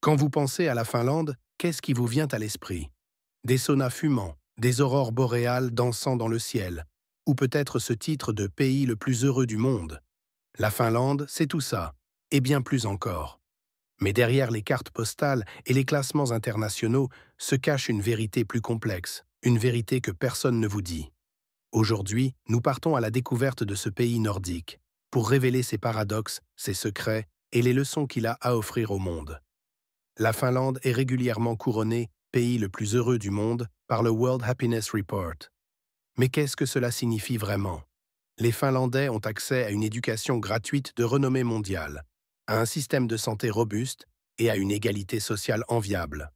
Quand vous pensez à la Finlande, qu'est-ce qui vous vient à l'esprit? Des saunas fumants, des aurores boréales dansant dans le ciel, ou peut-être ce titre de pays le plus heureux du monde. La Finlande, c'est tout ça, et bien plus encore. Mais derrière les cartes postales et les classements internationaux se cache une vérité plus complexe, une vérité que personne ne vous dit. Aujourd'hui, nous partons à la découverte de ce pays nordique, pour révéler ses paradoxes, ses secrets et les leçons qu'il a à offrir au monde. La Finlande est régulièrement couronnée pays le plus heureux du monde par le World Happiness Report. Mais qu'est-ce que cela signifie vraiment? Les Finlandais ont accès à une éducation gratuite de renommée mondiale, à un système de santé robuste et à une égalité sociale enviable.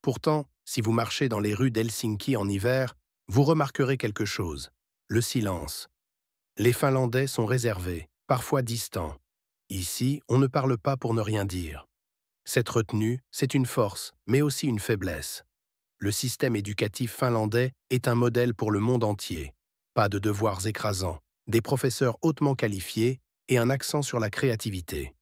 Pourtant, si vous marchez dans les rues d'Helsinki en hiver, vous remarquerez quelque chose: le silence. Les Finlandais sont réservés, parfois distants. Ici, on ne parle pas pour ne rien dire. Cette retenue, c'est une force, mais aussi une faiblesse. Le système éducatif finlandais est un modèle pour le monde entier. Pas de devoirs écrasants, des professeurs hautement qualifiés et un accent sur la créativité.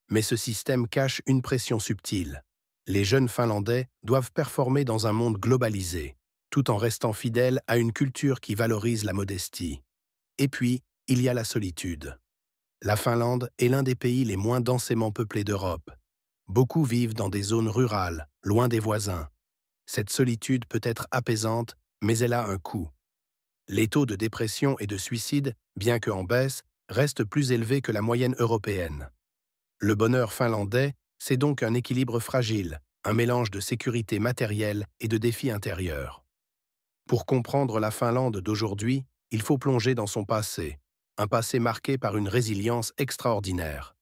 Mais ce système cache une pression subtile. Les jeunes Finlandais doivent performer dans un monde globalisé, tout en restant fidèles à une culture qui valorise la modestie. Et puis, il y a la solitude. La Finlande est l'un des pays les moins densément peuplés d'Europe. Beaucoup vivent dans des zones rurales, loin des voisins. Cette solitude peut être apaisante, mais elle a un coût. Les taux de dépression et de suicide, bien qu'en baisse, restent plus élevés que la moyenne européenne. Le bonheur finlandais, c'est donc un équilibre fragile, un mélange de sécurité matérielle et de défis intérieurs. Pour comprendre la Finlande d'aujourd'hui, il faut plonger dans son passé, un passé marqué par une résilience extraordinaire.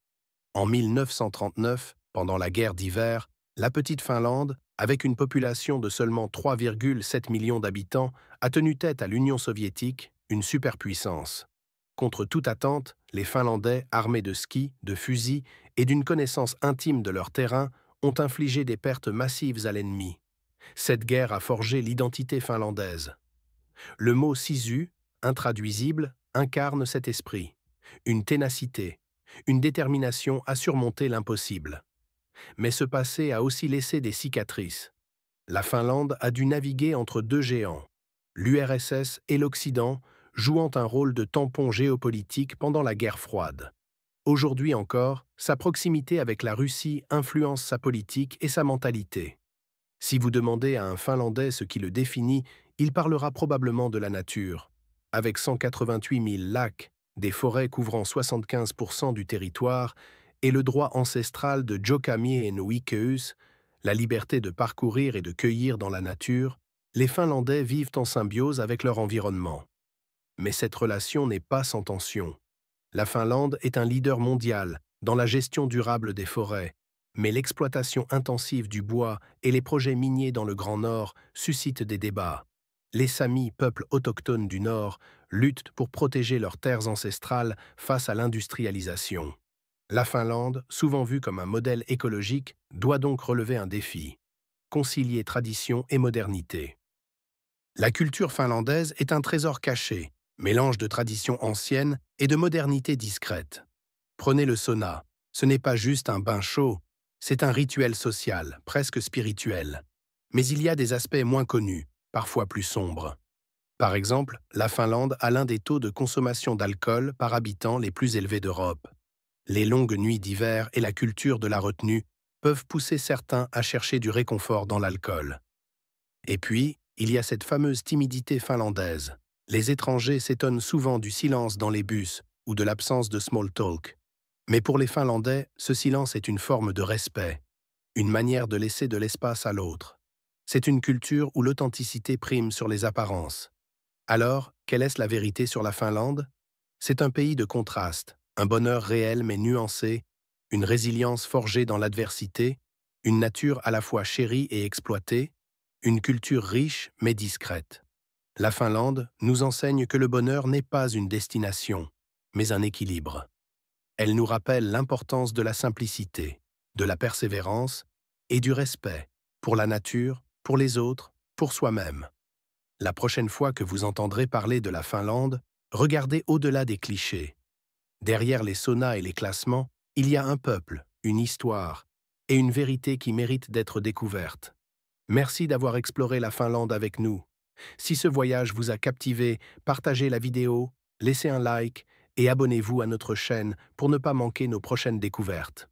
En 1939, pendant la guerre d'hiver, la petite Finlande, avec une population de seulement 3,7 millions d'habitants, a tenu tête à l'Union soviétique, une superpuissance. Contre toute attente, les Finlandais, armés de skis, de fusils et d'une connaissance intime de leur terrain, ont infligé des pertes massives à l'ennemi. Cette guerre a forgé l'identité finlandaise. Le mot sisu, intraduisible, incarne cet esprit. Une ténacité, une détermination à surmonter l'impossible. Mais ce passé a aussi laissé des cicatrices. La Finlande a dû naviguer entre deux géants, l'URSS et l'Occident, jouant un rôle de tampon géopolitique pendant la guerre froide. Aujourd'hui encore, sa proximité avec la Russie influence sa politique et sa mentalité. Si vous demandez à un Finlandais ce qui le définit, il parlera probablement de la nature. Avec 188 000 lacs, des forêts couvrant 75% du territoire et le droit ancestral de Jokamiehenoikeus, la liberté de parcourir et de cueillir dans la nature, les Finlandais vivent en symbiose avec leur environnement. Mais cette relation n'est pas sans tension. La Finlande est un leader mondial dans la gestion durable des forêts, mais l'exploitation intensive du bois et les projets miniers dans le Grand Nord suscitent des débats. Les Samis, peuple autochtone du Nord, luttent pour protéger leurs terres ancestrales face à l'industrialisation. La Finlande, souvent vue comme un modèle écologique, doit donc relever un défi: concilier tradition et modernité. La culture finlandaise est un trésor caché, mélange de traditions anciennes et de modernité discrète. Prenez le sauna. Ce n'est pas juste un bain chaud, c'est un rituel social, presque spirituel. Mais il y a des aspects moins connus, parfois plus sombres. Par exemple, la Finlande a l'un des taux de consommation d'alcool par habitant les plus élevés d'Europe. Les longues nuits d'hiver et la culture de la retenue peuvent pousser certains à chercher du réconfort dans l'alcool. Et puis, il y a cette fameuse timidité finlandaise. Les étrangers s'étonnent souvent du silence dans les bus ou de l'absence de small talk. Mais pour les Finlandais, ce silence est une forme de respect, une manière de laisser de l'espace à l'autre. C'est une culture où l'authenticité prime sur les apparences. Alors, quelle est la vérité sur la Finlande? C'est un pays de contrastes, un bonheur réel mais nuancé, une résilience forgée dans l'adversité, une nature à la fois chérie et exploitée, une culture riche mais discrète. La Finlande nous enseigne que le bonheur n'est pas une destination, mais un équilibre. Elle nous rappelle l'importance de la simplicité, de la persévérance et du respect pour la nature, pour les autres, pour soi-même. La prochaine fois que vous entendrez parler de la Finlande, regardez au-delà des clichés. Derrière les saunas et les classements, il y a un peuple, une histoire, et une vérité qui mérite d'être découverte. Merci d'avoir exploré la Finlande avec nous. Si ce voyage vous a captivé, partagez la vidéo, laissez un like et abonnez-vous à notre chaîne pour ne pas manquer nos prochaines découvertes.